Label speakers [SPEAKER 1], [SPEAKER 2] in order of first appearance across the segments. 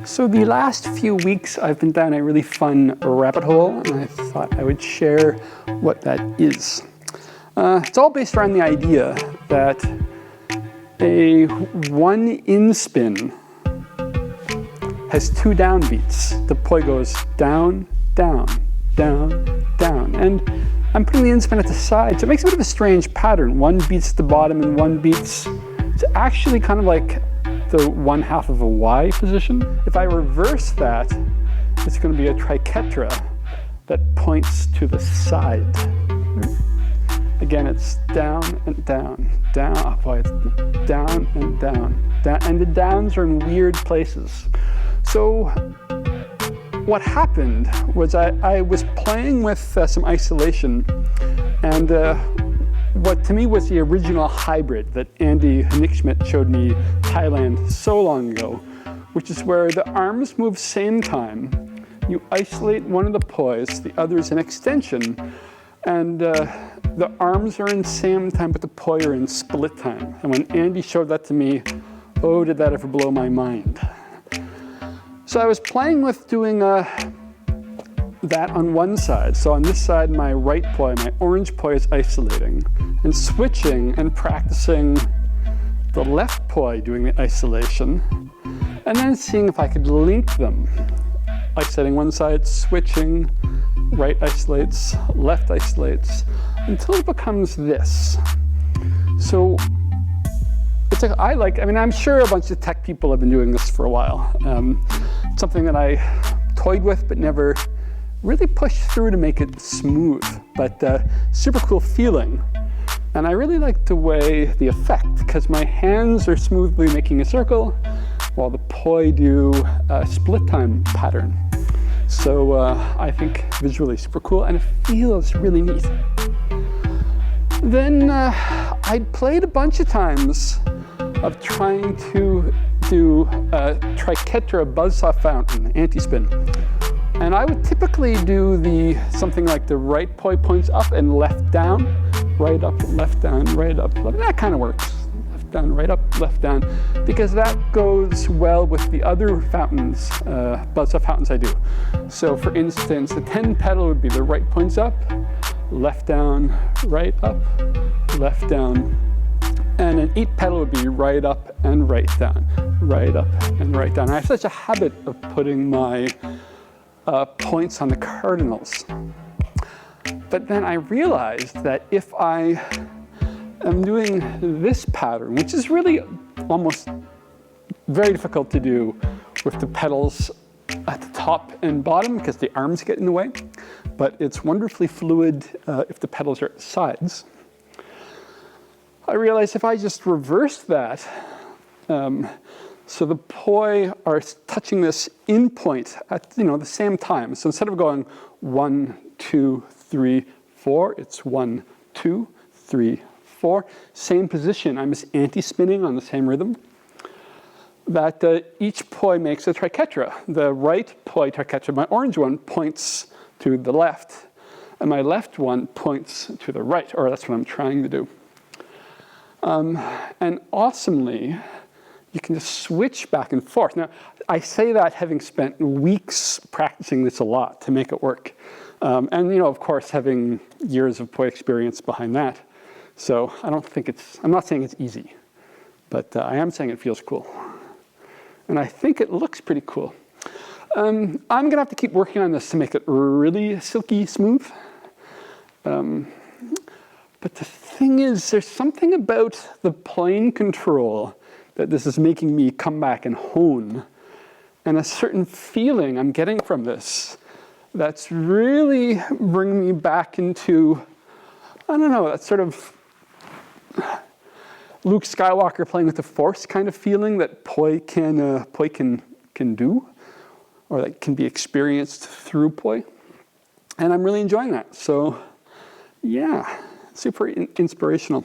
[SPEAKER 1] So the last few weeks I've been down a really fun rabbit hole, and I thought I would share what that is. It's all based around the idea that a one inspin has two downbeats. The poi goes down, down, down, down. And I'm putting the inspin at the side, so it makes a bit of a strange pattern. One beats the bottom and one beats, it's actually kind of like the 1/2 of a Y position. If I reverse that, it's going to be a triquetra that points to the side. Again, it's down and down, down, oh boy, it's down and down, down, and the downs are in weird places. So what happened was I was playing with some isolation, and what to me was the original hybrid that Andy Nickschmidt showed me Thailand so long ago, which is where the arms move same time. You isolate one of the pois, the other is an extension, and the arms are in same time, but the poi are in split time. And when Andy showed that to me, oh, did that ever blow my mind. So I was playing with doing that on one side. So on this side, my right poi, my orange poi is isolating, and switching and practicing the left poi doing the isolation, and then seeing if I could link them. Isolating one side, switching, right isolates, left isolates, until it becomes this. So it's like, I mean, I'm sure a bunch of tech people have been doing this for a while. Something that I toyed with but never really pushed through to make it smooth, but super cool feeling. And I really like the way the effect, because my hands are smoothly making a circle while the poi do a split time pattern. So I think visually super cool, and it feels really neat. Then I'd played a bunch of times of trying to do a triquetra buzzsaw fountain, antispin. And I would typically do something like the right poi points up and left down, right up, left down, right up, left. That kind of works. Left down, right up, left down, because that goes well with the other fountains, buzzsaw fountains I do. So for instance, the 10 pedal would be the right points up, left down, right up, left down. And an 8 pedal would be right up and right down, right up and right down. I have such a habit of putting my points on the cardinals. But then I realized that if I am doing this pattern, which is really almost very difficult to do with the pedals at the top and bottom because the arms get in the way, but it's wonderfully fluid if the pedals are at the sides. I realized if I just reverse that, so the poi are touching this in point at the same time. So instead of going 1, 2, 3, 4, it's 1, 2, 3, 4. Same position. I'm just anti-spinning on the same rhythm. That each poi makes a triquetra. The right poi triquetra, my orange one, points to the left, and my left one points to the right, or that's what I'm trying to do. And awesomely, you can just switch back and forth. Now, I say that having spent weeks practicing this a lot to make it work. And of course, having years of poi experience behind that. So I'm not saying it's easy, but I am saying it feels cool. And I think it looks pretty cool. I'm gonna have to keep working on this to make it really silky smooth. But the thing is, there's something about the plane control that this is making me come back and hone, and a certain feeling I'm getting from this that's really bringing me back into, I don't know, that sort of Luke Skywalker playing with the Force kind of feeling that poi can do, or that can be experienced through poi. And I'm really enjoying that. So yeah, super inspirational.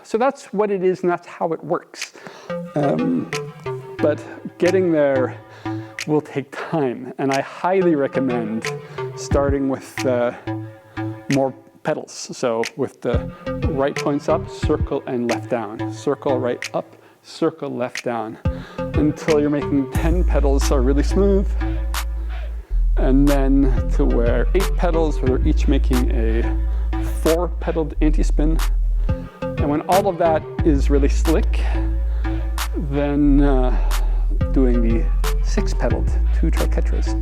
[SPEAKER 1] So that's what it is, and that's how it works. But getting there will take time, and I highly recommend starting with more pedals. So with the right points up, circle and left down, circle right up, circle left down. until you're making 10 pedals are really smooth, and then to where 8 pedals where they're each making a 4-pedaled anti-spin. And when all of that is really slick, then doing the 6-pedaled 2 triquetras.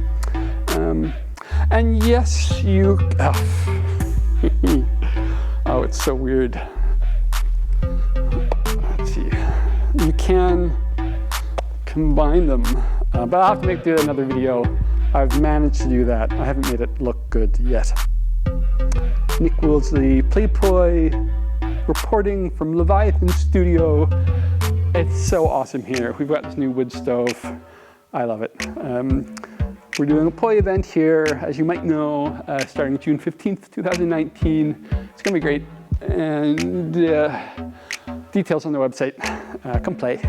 [SPEAKER 1] And yes, you, oh, it's so weird. Let's see, you can combine them, but I'll have to do another video. I've managed to do that. I haven't made it look good yet. Nick Woolsey, Playpoi, reporting from Leviathan Studio. It's so awesome here. We've got this new wood stove. I love it. We're doing a Poi event here, as you might know, starting June 15th, 2019. It's gonna be great. And details on the website. Come play.